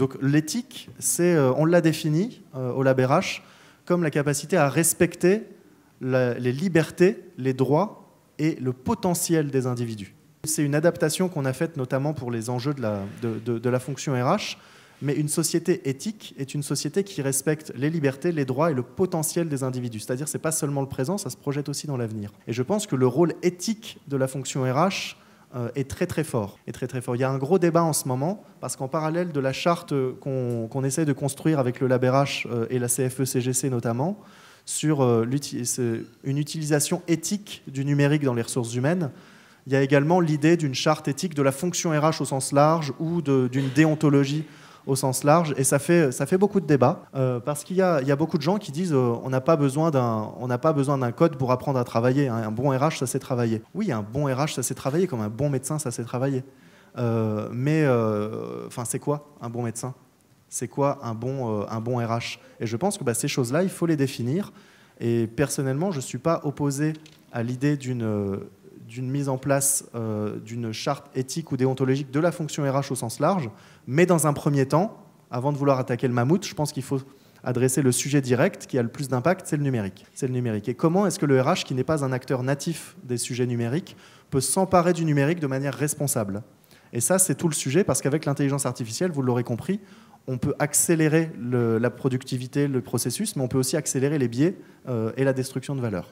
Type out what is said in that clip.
Donc l'éthique, on l'a défini au LabRH comme la capacité à respecter les libertés, les droits et le potentiel des individus. C'est une adaptation qu'on a faite notamment pour les enjeux de la fonction RH, mais une société éthique est une société qui respecte les libertés, les droits et le potentiel des individus. C'est-à-dire que ce n'est pas seulement le présent, ça se projette aussi dans l'avenir. Et je pense que le rôle éthique de la fonction RH est très très fort. Il y a un gros débat en ce moment, parce qu'en parallèle de la charte qu'on essaie de construire avec le LabRH et la CFE-CGC notamment, sur une utilisation éthique du numérique dans les ressources humaines, il y a également l'idée d'une charte éthique de la fonction RH au sens large ou d'une déontologie au sens large. Et ça fait beaucoup de débats parce qu'il y a beaucoup de gens qui disent on n'a pas besoin d'un code pour apprendre à travailler. Hein. Un bon RH, ça sait travailler. Oui, un bon RH, ça sait travailler, comme un bon médecin, ça sait travailler. C'est quoi un bon médecin ? C'est quoi un bon RH ? Et je pense que ces choses-là, il faut les définir. Et personnellement, je ne suis pas opposé à l'idée d'une mise en place d'une charte éthique ou déontologique de la fonction RH au sens large. Mais dans un premier temps, avant de vouloir attaquer le mammouth, je pense qu'il faut adresser le sujet direct qui a le plus d'impact, c'est le numérique. Et comment est-ce que le RH, qui n'est pas un acteur natif des sujets numériques, peut s'emparer du numérique de manière responsable ? Et ça, c'est tout le sujet, parce qu'avec l'intelligence artificielle, vous l'aurez compris, on peut accélérer la productivité, le processus, mais on peut aussi accélérer les biais et la destruction de valeur.